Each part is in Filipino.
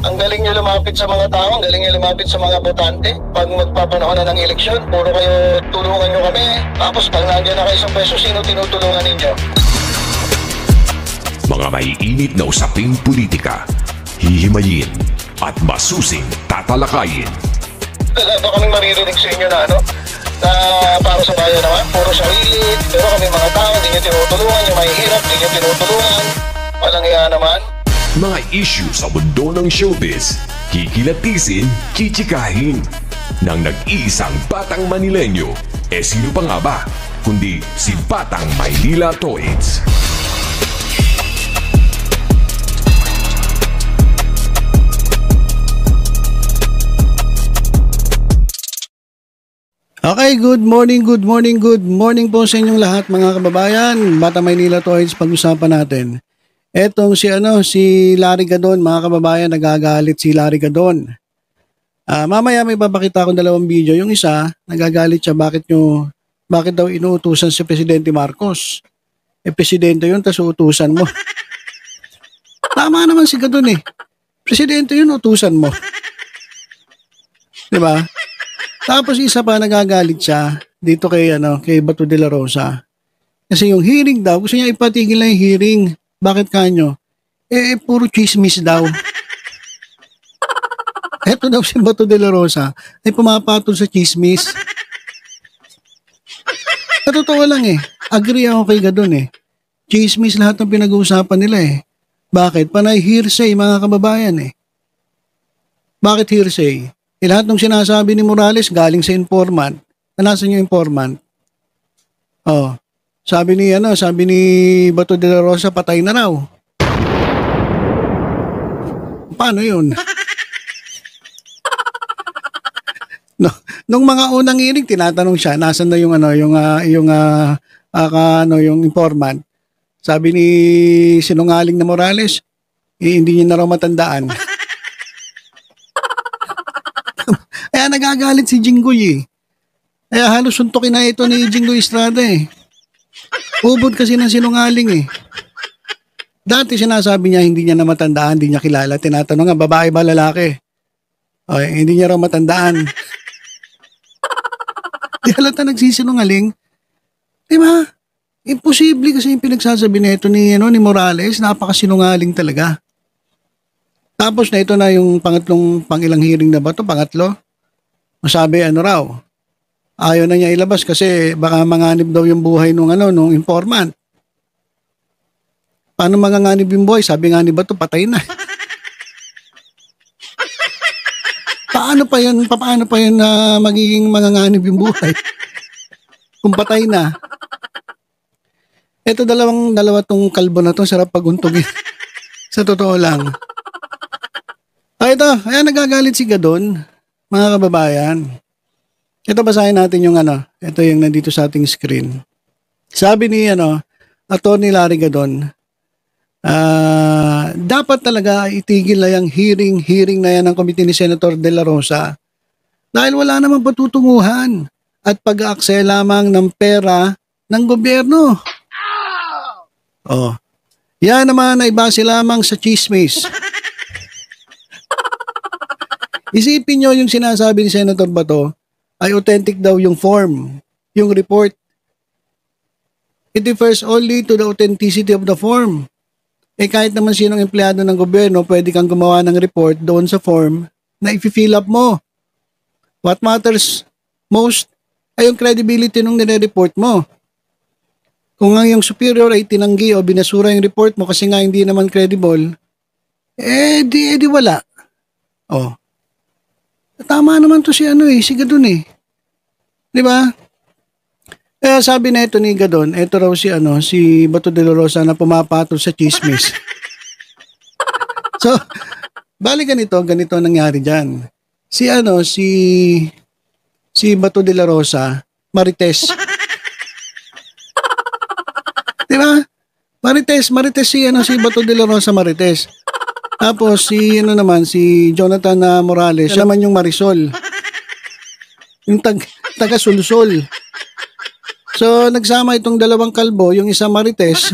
Ang galing nyo lumapit sa mga tao, ang galing nyo lumapit sa mga botante. Pag magpapanahon na ng eleksyon, puro kayo tulungan nyo kami. Tapos pag nandiyan na kayo sa pwesto, sino tinutulungan ninyo? Mga maiinit na usaping politika, hihimayin at masusing tatalakayin. Wala ba kaming maririnig sa inyo na na para sa bayan naman, puro sarili, pero kami mga tao, hindi nyo tinutulungan, yung mahihirap, hindi nyo tinutulungan. Walang iya naman. Mga issue sa mundo ng showbiz, kikilatisin, kichikahin. Nang nag-iisang Batang Manilenyo, sino pa nga ba? Kundi si Batang Maynila Toids. Okay, good morning po sa inyong lahat mga kababayan. Batang Maynila Toids, pag-usapan natin. Etong si Larry Gadon, mga kababayan, nagagalit si Larry Gadon. Mamaya may papakita akong dalawang video. Yung isa, nagagalit siya bakit daw inuutusan si Presidente Marcos. Presidente yun, tas uutusan mo. Tama naman si Gadon Presidente yun, utusan mo. Diba? Tapos isa pa, nagagalit siya dito kay Bato de la Rosa. Kasi yung hearing daw, gusto niya ipatigil na yung hearing. Bakit kanyo? Puro chismis daw. Eto daw si Bato de la Rosa ay pumapatol sa chismis. Sa totoo lang agree ako kay Gadon Chismis lahat ng pinag-uusapan nila Bakit? Panay hearsay mga kababayan Bakit hearsay? Lahat ng sinasabi ni Morales galing sa informant. Nasaan yung informant? Sabi ni Bato de la Rosa, patay na raw. Paano yun? No, nung mga unang hearing, tinatanong siya, nasan na yung informant. Sabi ni sinungaling na Morales, hindi niya na raw matandaan. Kaya nagagalit si Jinggoy Kaya halos suntukin na ito ni Jinggoy Estrada Ubod kasi ng sinungaling Dati sinasabi niya hindi niya na matandaan, hindi niya kilala. Tinatanong nga, babae ba lalaki? Hindi niya raw matandaan. Di halata nagsisinungaling. Diba? Imposible kasi yung pinagsasabi nito ni Morales, napakasinungaling talaga. Tapos na ito na yung pangilang hearing na ba ito? Pangatlo? Masabi raw, ayaw na niya ilabas kasi baka manganib daw yung buhay nung informant. Paano manganganib yung buhay? Sabi nga ni Bato, patay na. Paano pa yan na magiging manganganib yung buhay? Kung patay na. Ito dalawa tong kalbo na to, sarap paguntugin. Sa totoo lang. Ito, ayan nagagalit si Gadon, mga kababayan. Ito basahin natin yung ito yung nandito sa ating screen. Sabi ni Attorney Larry Gadon, dapat talaga itigil na yung hearing na yan ng komite ni Senator De La Rosa dahil wala namang patutunguhan at pag-aaksaya lamang ng pera ng gobyerno. Yan naman ay base lamang sa chismis. Isipin nyo yung sinasabi ni Senator Bato ay authentic daw yung form, yung report. It refers only to the authenticity of the form. Kahit naman sinong empleyado ng gobyerno, pwede kang gumawa ng report doon sa form na i-fill up mo. What matters most ay yung credibility nung nire-report mo. Kung ang yung superior ay tinanggi o binasura yung report mo kasi nga hindi naman credible, di wala. Tama naman to si si Gadon Di ba? Kaya sabi na ito ni Gadon, ito raw si Bato de la Rosa na pumapatol sa chismis. So, bali ganito nangyari diyan. Si Bato de la Rosa, Marites. Di ba? Marites si Bato de la Rosa Marites. Tapos si Jonathan Morales, siya naman yung Marisol. Yung taga Sulsol. So nagsama itong dalawang kalbo, yung isa Marites,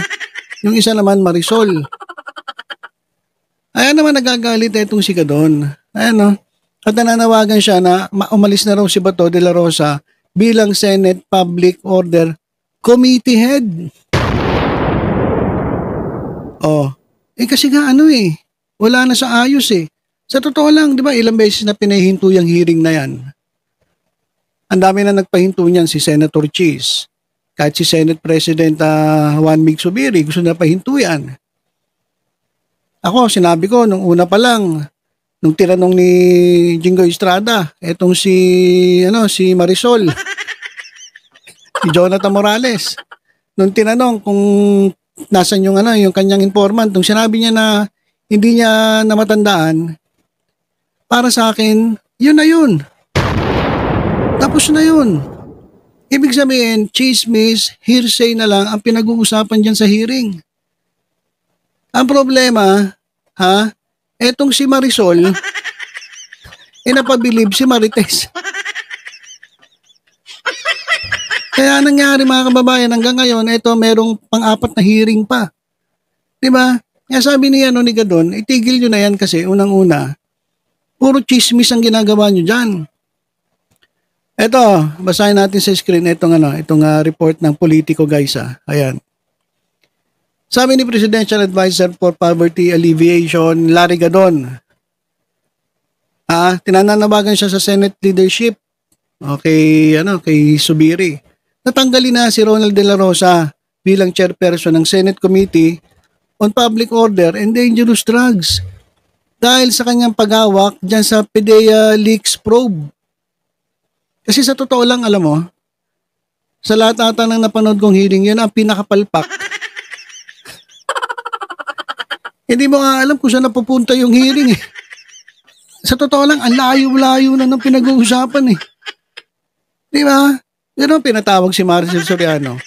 yung isa naman Marisol. Ayan naman nagagalit itong si Gadon. Ayan no. At nananawagan siya na umalis na raw si Bato de la Rosa bilang Senate Public Order Committee Head. Oh, kasi nga wala na sa ayos eh. Sa totoo lang, di ba, ilang beses na pinahinto yung hearing na yan. Ang dami na nagpahinto niyan si Senator Cheese. Kahit si Senate President Juan Mig Zubiri, gusto na pahinto yan. Ako, sinabi ko, nung una pa lang, nung tinanong ni Jingo Estrada, etong si Marisol, si Jonathan Morales, nung tinanong kung nasan yung kanyang informant, nung sinabi niya na hindi niya namatandaan, para sa akin, yun na yun. Tapos na yun. Ibig sabihin, chismis, hearsay na lang ang pinag-uusapan dyan sa hearing. Ang problema, etong si Marisol, napabilib si Marites. Kaya nangyari mga kababayan, hanggang ngayon, merong pang-apat na hearing pa. Diba? Kaya sabi niya ni Gadon, itigil nyo na yan kasi unang-una, puro chismis ang ginagawa nyo dyan. Ito, basahin natin sa screen itong report ng Politico guys. Ayan. Sabi ni Presidential Advisor for Poverty Alleviation, Larry Gadon, tinananawagan siya sa Senate leadership, kay Zubiri. Natanggalin na si Ronald De La Rosa bilang chairperson ng Senate Committee on Public Order and Dangerous Drugs dahil sa kanyang paghawak dyan sa PDEA leaks probe. Kasi sa totoo lang, alam mo, sa lahat ata ng napanood kong hearing, yun ang pinakapalpak. Hindi mo nga alam kung saan napupunta yung hearing eh. Sa totoo lang, ang layo-layo na ng pinag-uusapan eh. Di ba? Yun ang pinatawag si Maricel Soriano.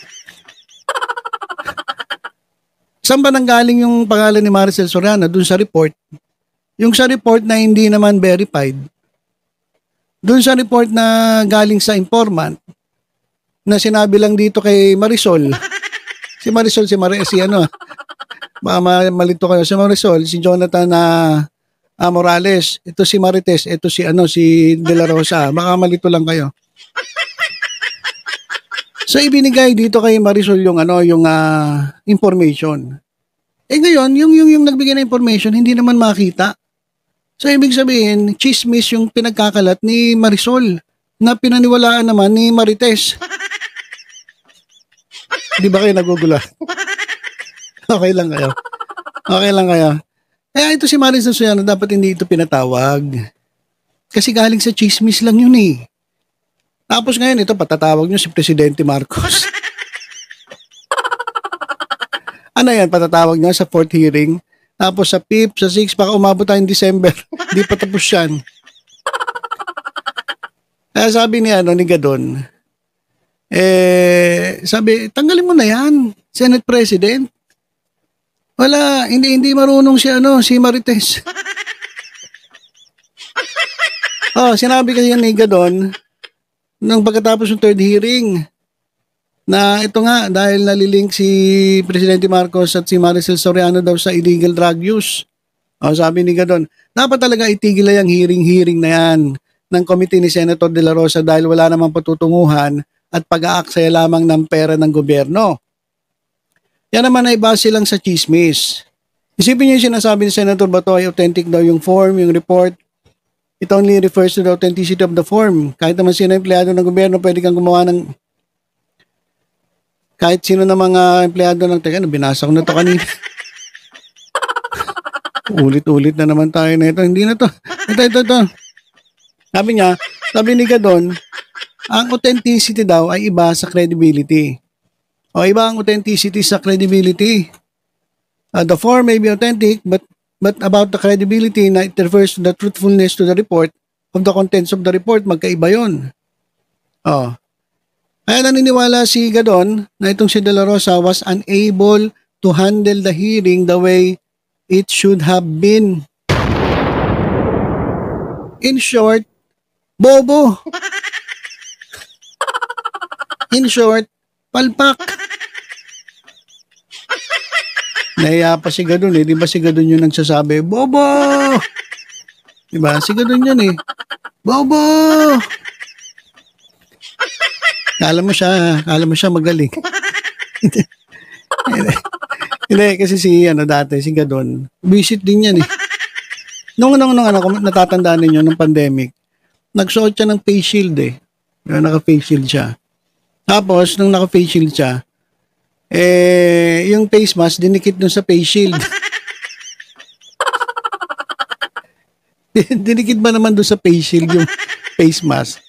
Saan ba nanggaling yung pangalan ni Maricel Soriano? Doon sa report. Yung sa report na hindi naman verified. Doon sa report na galing sa informant na sinabi lang dito kay Marisol. Si Marisol, baka malito kayo. Si Marisol, si Jonathan Morales, ito si Marites, ito si De La Rosa. Baka malito lang kayo. So ibinigay dito kay Marisol yung information. Ngayon, yung nagbigay na information hindi naman makita. So ibig sabihin, chismis yung pinagkakalat ni Marisol na pinaniwalaan naman ni Marites. Di ba kayo nagugulo? Okay lang kayo. Kaya ito si Maricel Soriano, dapat hindi ito pinatawag. Kasi galing sa chismis lang yun eh. Tapos ngayon ito patatawag nyo si Presidente Marcos. Ano yan, patatawag nyo sa 4th hearing? Tapos sa 5th, sa 6th, baka umabot tayong December. Di pa tapos yan. Kaya sabi ni Gadon, sabi, tanggalin mo na yan, Senate President. Wala, hindi marunong si Marites. Sinabi kasi ni Gadon, nung pagkatapos ng 3rd hearing, na ito nga, dahil nalilink si Presidente Marcos at si Maricel Soriano daw sa illegal drug use. Sabi ni Gadon, dapat talaga itigil na yung hearing na yan ng committee ni Senator De La Rosa dahil wala namang patutunguhan at pag-aaksaya lamang ng pera ng gobyerno. Yan naman ay base lang sa chismis. Isipin niyo yung sinasabi ni Senator Bato ay authentic daw yung form, yung report. It only refers to the authenticity of the form. Kahit naman sino empleyado ng gobyerno, pwede kang gumawa ng kahit sino na mga empleyado ng binasa ko na to kanina. Ulit-ulit na naman tayo na ito. Hindi na to. Ito. Sabi ni Gadon, ang authenticity daw ay iba sa credibility. Iba ang authenticity sa credibility. The form may be authentic, but about the credibility na it refers to the truthfulness to the report of the contents of the report, magkaiba yun. Kaya naniniwala si Gadon na itong si De La Rosa was unable to handle the hearing the way it should have been. In short, bobo. In short, palpak. Nahiya pa si Gadon eh. Di ba si Gadon yung nagsasabi, Bobo! Di ba? Si Gadon yun eh. Bobo! Kala mo siya magaling. Hindi, kasi dati, si Gadon, visit din yan eh. Nung natatandaan ninyo, nung pandemic, nagsuot siya ng face shield eh. Naka-face shield siya. Tapos, nung naka-face shield siya, yung face mask, dinikit dun sa face shield. Dinikit ba naman dun sa face shield yung face mask?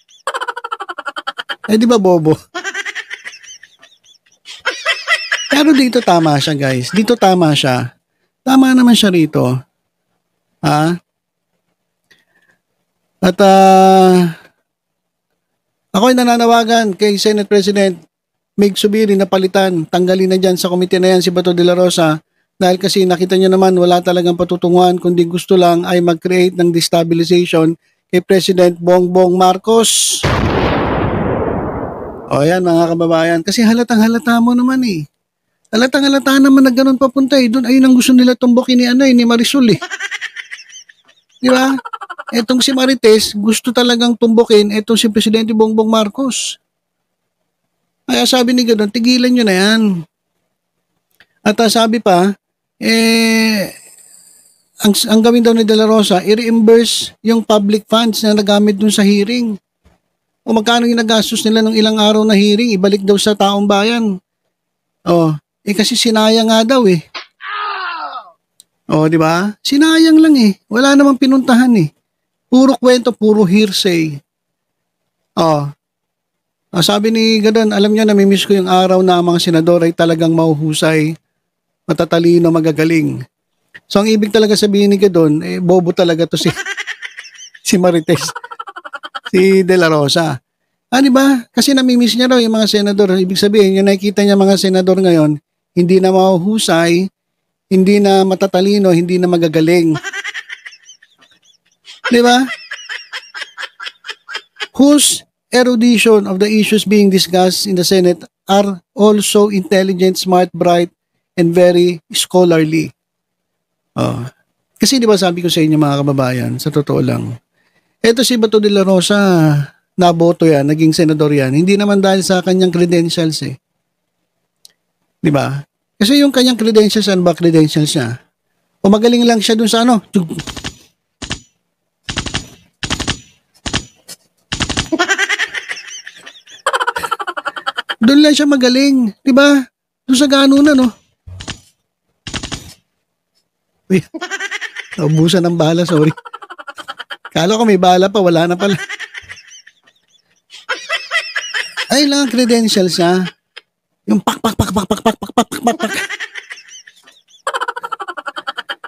Di ba bobo? Pero dito tama siya, guys. Dito tama siya. Tama naman siya rito. Ha? At ako'y nananawagan kay Senate President Mig Subiri na palitan, tanggalin na dyan sa komite na yan si Bato de la Rosa dahil kasi nakita nyo naman wala talagang patutunguhan kundi gusto lang ay mag-create ng destabilization kay President Bongbong Marcos. O yan mga kababayan, kasi halatang halata mo naman eh. Halatang halata naman na ganun papunta eh. Doon ayun ang gusto nila tumbukin ni Marisol eh. Di ba? Etong si Marites, gusto talagang tumbukin etong si Presidente Bongbong Marcos. Kaya sabi ni Gadon, tigilan nyo na yan. At sabi pa, ang gawin daw ni De La Rosa, i-reimburse yung public funds na nagamit dun sa hearing. O magkano yung nagastos nila ng ilang araw na hearing, ibalik daw sa taong bayan. Kasi sinayang nga daw eh. Di ba? Sinayang lang eh. Wala namang pinuntahan eh. Puro kwento, puro hearsay. Sabi ni Gadon, alam niya, namimiss ko yung araw na ang mga senador ay talagang mahuhusay, matatalino, magagaling. So ang ibig talaga sabihin ni Gadon, bobo talaga to si Marites, si De La Rosa. Di ba? Kasi namimiss niya raw yung mga senador. Ibig sabihin, yung nakikita niya mga senador ngayon, hindi na mahuhusay, hindi na matatalino, hindi na magagaling. Di ba? Whose erudition of the issues being discussed in the Senate are also intelligent, smart, bright, and very scholarly. Kasi di ba sabi ko sa inyo mga kababayan, sa totoo lang, eto si Bato de la Rosa, naboto yan, naging senador yan, hindi naman dahil sa kanyang credentials eh. Di ba? Kasi yung kanyang credentials, ano ba credentials niya? O magaling lang siya dun sa ano? Doon lang siya magaling. Di ba? Doon sa ganunan, no? Uy, naubusan ng bala, sorry. Kala ko may bala pa, wala na pala. Ay lang ang credentials niya. Yung pak.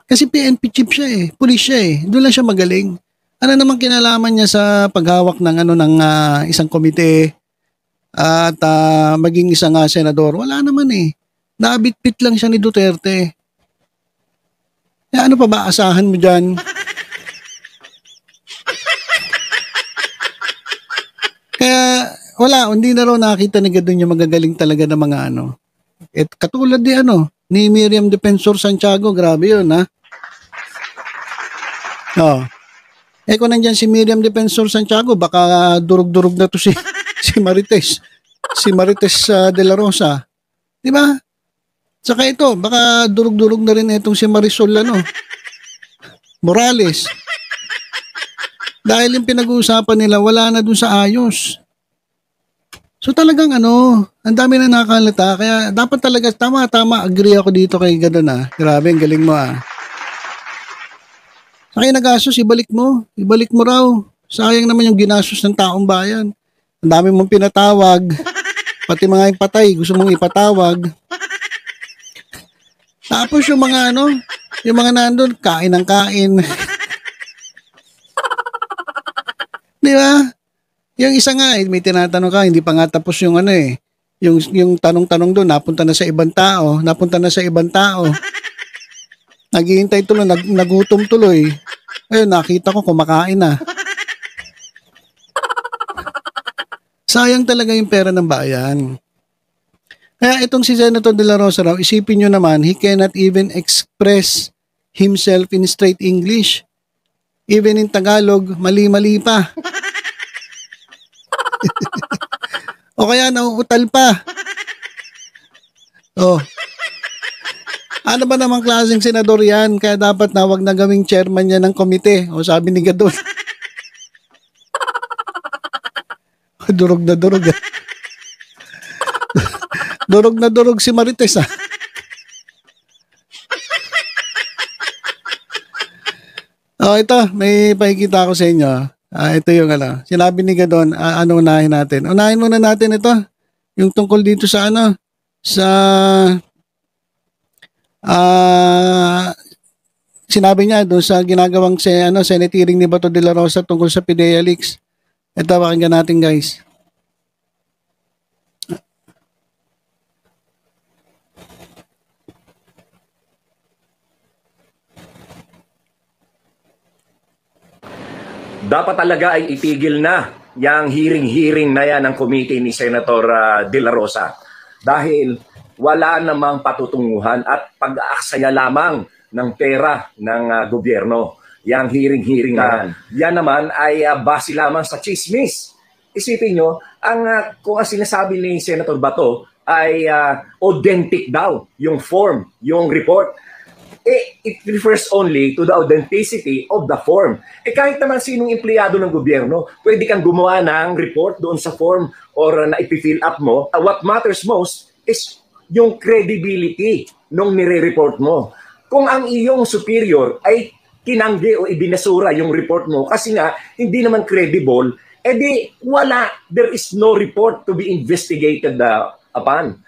Kasi PNP chief siya eh, pulis siya eh. Doon lang siya magaling. Ano naman kinalaman niya sa paghawak ng isang komite at maging isang senador? Wala naman eh. Nabitbit lang siya ni Duterte. Ano pa ba asahan mo diyan? Kaya wala, hindi na raw nakita ni Gadon yung magagaling talaga ng mga katulad ni Miriam Defensor Santiago, grabe yun ha. Kung nandyan si Miriam Defensor Santiago, baka durug-durug na to si Marites. Si Marites de la Rosa. Di ba? Saka ito, baka durug-durug na rin itong si Marisol Morales. Dahil yung pinag-uusapan nila, wala na dun sa ayos. So talagang ang dami na nakakalata. Kaya dapat talaga, tama, agree ako dito kay Gadon ha. Grabe, ang galing mo ha. Saka yung nagastos, ibalik mo raw. Sayang naman yung ginastos ng taong bayan. Ang dami mong pinatawag. Pati mga yung patay, gusto mong ipatawag. Tapos yung mga yung mga nandun, kain ng kain. Di ba? Yung isa nga, may tinatanong ka, hindi pa nga tapos yung yung tanong-tanong doon, napunta na sa ibang tao. Naghihintay tuloy, nagutom tuloy. Ayun, nakita ko, kumakain na. Sayang talaga yung pera ng bayan. Kaya itong si Senator De La Rosa raw, isipin nyo naman, he cannot even express himself in straight English. Even in Tagalog, mali-mali pa. O kaya nauutal pa. Oh. Ano ba namang klaseng senador yan? Kaya dapat na wag na gawing chairman niya ng komite. O sabi ni Gadon. Durog na durog. Durog na durog si Marites ah. Oh, ito, may pakikita ko sa inyo. Ito yung ano. Sinabi ni Gadon, ano unahin natin? Unahin muna natin ito. Yung tungkol dito sa ano, sa sinabi niya doon sa ginagawang Senate hearing ni Bato de la Rosa tungkol sa PDEA leaks. Ito, pakinggan natin guys. Dapat talaga ay itigil na yung hearing na yan ng committee ni Senator De La Rosa dahil wala namang patutunguhan at pag-aaksaya lamang ng pera ng gobyerno. Yang hearing na yan. Yan naman ay base lamang sa chismis. Isipin nyo, kung ang sinasabi ni Senator Bato ay authentic daw yung form, yung report. It refers only to the authenticity of the form. Kahit naman sinong empleyado ng gobyerno, pwede kang gumawa ng report doon sa form or na ipi-fill up mo. What matters most is yung credibility nung nire-report mo. Kung ang iyong superior ay tinanggi o ibinasura yung report mo kasi nga hindi naman credible, edi wala, there is no report to be investigated upon.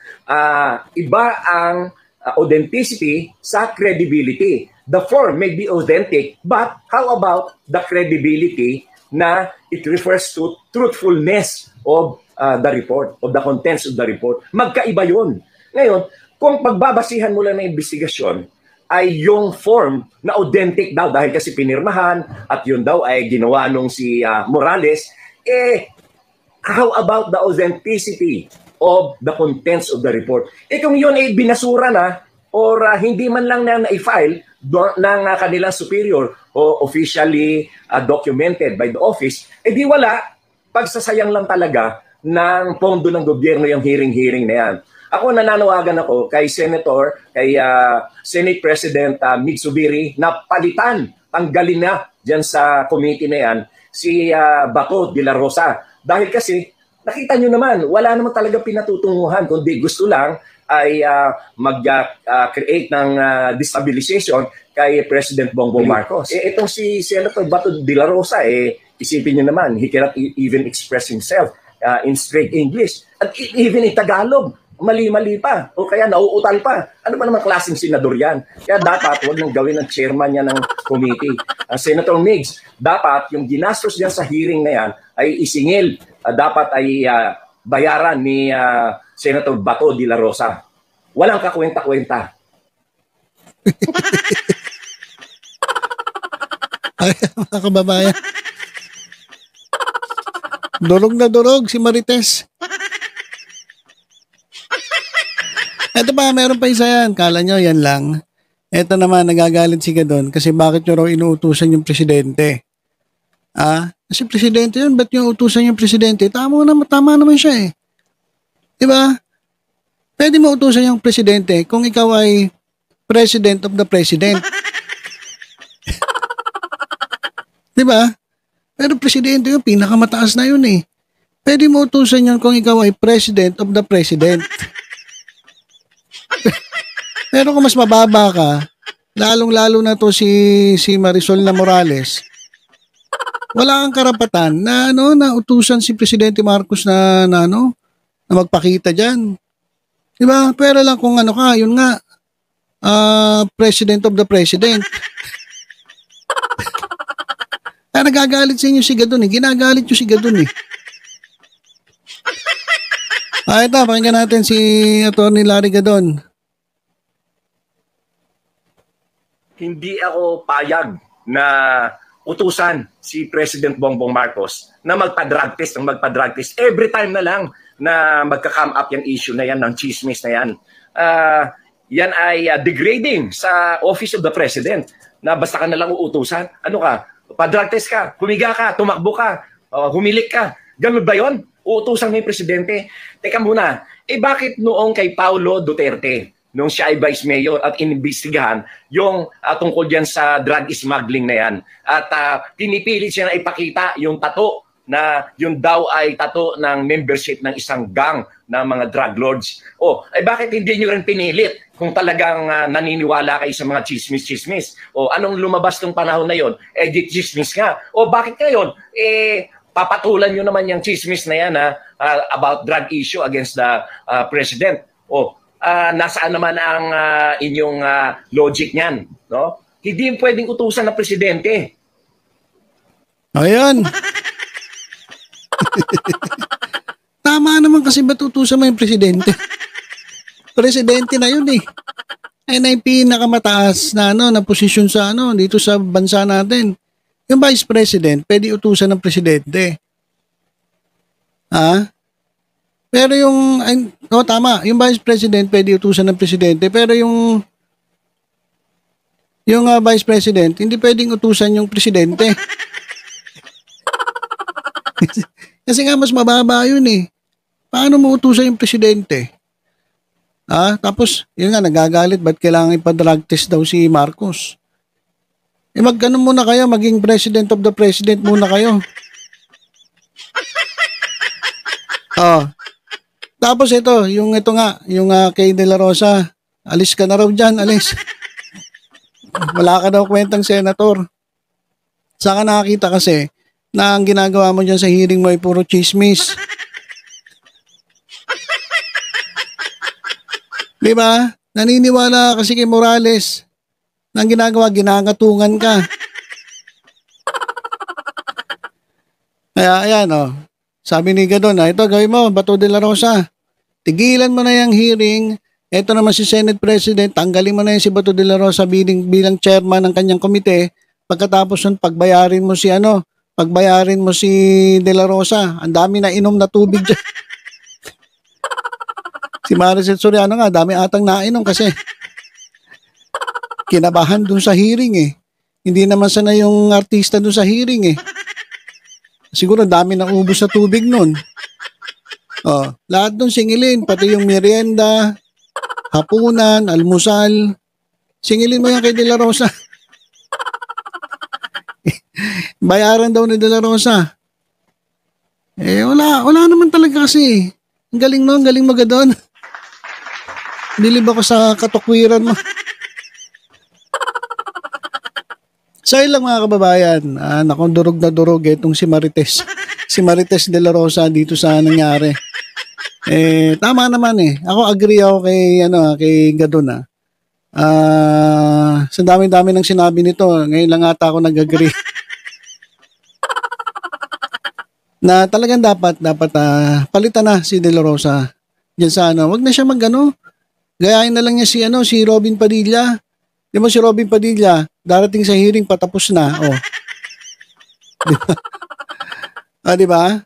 Iba ang authenticity sa credibility. The form may be authentic, but how about the credibility na it refers to truthfulness of the report, of the contents of the report? Magkaiba yun. Ngayon, kung pagbabasihan mo lang ng investigasyon, ay yung form na authentic daw dahil kasi pinirmahan at yun daw ay ginawa nung si Morales, how about the authenticity of the contents of the report? Kung yun ay binasura na or hindi man lang na i-file ng kanilang superior o officially documented by the office, di wala, pagsasayang lang talaga ng pondo ng gobyerno yung hearing na yan. Ako nananawagan ako kay Senator, kay Senate President Mig Zubiri na palitan, tanggalin na dyan sa committee na yan si Bato de la Rosa. Dahil kasi nakita nyo naman, wala naman talaga pinatutunguhan, kundi gusto lang ay mag-create ng destabilization kay President Bongbong Marcos. Itong si Senator Bato de la Rosa, isipin nyo naman, he cannot even express himself in straight English. At even in Tagalog, mali-mali pa. O kaya nauutal pa. Ano ba naman klaseng senador yan? Kaya dapat huwag nang gawin ng chairman niya ng committee. Senator Migs, dapat yung ginastos niya sa hearing na yan ay isingil. Dapat ay bayaran ni Senator Bato de la Rosa. Walang kakwenta-kwenta. Ay, mga kababayan. Durog na durog si Marites. Ito pa, meron pa isa yan. Kala nyo, yan lang. Ito naman, nagagalit si Gadon kasi bakit nyo raw inuutusan yung presidente? Kasi presidente yun, ba't nyo utusan yung presidente? Tama naman siya eh. Diba? Pwede mo utusan yung presidente kung ikaw ay president of the president. Diba? Pero presidente yun, pinakamataas na yun eh. Pwede mo utusan yun kung ikaw ay president of the president. Pero kung mas mababa ka, lalong-lalo na to si Marisol na Morales, wala kang karapatan na na utusan si Presidente Marcos na magpakita diyan. 'Di ba? Pero lang kung ano ka, yun nga, president of the president. Kaya nagagalit sa inyo si Gadon eh. Ginagalit nyo si Gadon eh. Ito, pakinggan natin si Atty. Larry Gadon. Hindi ako payag na utusan si President Bongbong Marcos na magpa-drug test every time na lang na magka-come up yung issue na yan ng chismis na yan. Yan ay degrading sa Office of the President na basta ka na lang uutusan. Ano ka? Pa-drug test ka, humiga ka, tumakbo ka, humilik ka. Ganun ba yun? Uutusan mo yung Presidente. Teka muna, bakit noong kay Paulo Duterte, nung siya ay Vice Mayor at inimbestigahan yung tungkol dyan sa drug smuggling na yan. At pinipilit siya na ipakita yung tato na yun daw ay tato ng membership ng isang gang ng mga drug lords. Bakit hindi nyo rin pinilit kung talagang naniniwala kayo sa mga chismis-chismis? Anong lumabas ng panahon na yon? Di chismis nga. Bakit ngayon? Papatulan nyo naman yung chismis na yan about drug issue against the President. Nasaan naman ang inyong logic niyan, no? Hindi pwedeng utusan ng Presidente. Ayan. Tama naman kasi ba't utusan mo yung Presidente? Presidente na yun eh. Ayun na yung pinakamataas na, na posisyon sa dito sa bansa natin. Yung Vice President, pwede utusan ng Presidente. Pero tama, yung Vice President pwede utusan ng Presidente, pero yung Vice President, hindi pwedeng utusan yung Presidente. Kasi nga mas mababa yun eh. Paano mo utusan yung Presidente? Tapos, yun nga, nagagalit, ba't kailangan ipa-drug test daw si Marcos? Magkano muna kayo, maging President of the President muna kayo. Tapos ito kay De La Rosa, alis ka na raw dyan, alis. Wala ka daw kwentang senator. Saka nakakita kasi na ang ginagawa mo dyan sa hearing mo ay puro chismis. Di ba? Naniniwala kasi kay Morales na ang ginagawa, ginangatungan ka. Kaya ayan sabi ni Gadon, ito gawin mo, Bato de la Rosa. Tigilan mo na yung hearing. Ito naman si Senate President, tanggalin mo na yung si Bato de la Rosa bilang chairman ng kanyang komite. Pagkatapos nun, pagbayarin mo si De La Rosa. Ang dami na inom na tubig dyan. Si Maricel Soriano nga, dami atang nainom kasi kinabahan dun sa hearing eh. Hindi naman sana yung artista dun sa hearing eh. Siguro dami na ubos sa tubig nun. Lahat dun singilin, pati yung merienda, hapunan, almusal. Singilin mo yan kay De La Rosa. Bayaran daw ni De La Rosa. Wala naman talaga kasi. Ang galing mo Gadon. Nilib ako sa katukwiran mo. So yun lang mga kababayan, nakondurog na durog itong si Marites. Si Marites de la Rosa dito sa nangyari. Tama naman eh. Ako agree ako kay Gadon sa dami-dami ng sinabi nito, ngayon lang ata ako nag-agree. Na talagang dapat palitan na si De La Rosa. Diyan sa wag na siya gayahin na lang niya si Robin Padilla. Di mo si Robin Padilla, darating sa hearing patapos na. Di ba?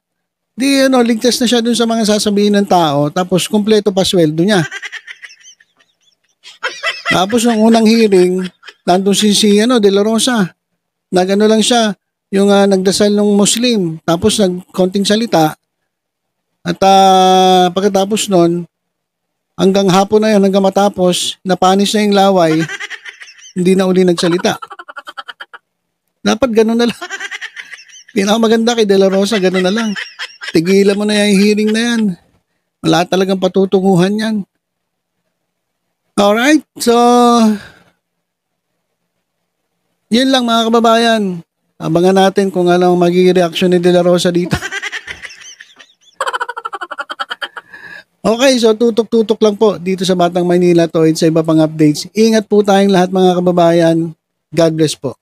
Ligtas na siya dun sa mga sasabihin ng tao, tapos kumpleto pa sweldo niya. Tapos ng unang hearing, nandun si De La Rosa. Lang siya, yung nagdasal ng Muslim, tapos nagkonting salita. At pagkatapos nun, hanggang hapon na yun, hanggang matapos, napanis na yung laway, hindi na uli nagsalita. Dapat ganun na lang. Pinakamaganda kay De La Rosa, ganun na lang. Tigilan mo na yung hearing na yan. Wala talagang patutunguhan yan. Alright, so yun lang mga kababayan. Abangan natin kung anong magiging reaksyon ni De La Rosa dito. Okay, so tutok-tutok lang po dito sa Batang Maynila to sa iba pang updates. Ingat po tayong lahat mga kababayan. God bless po.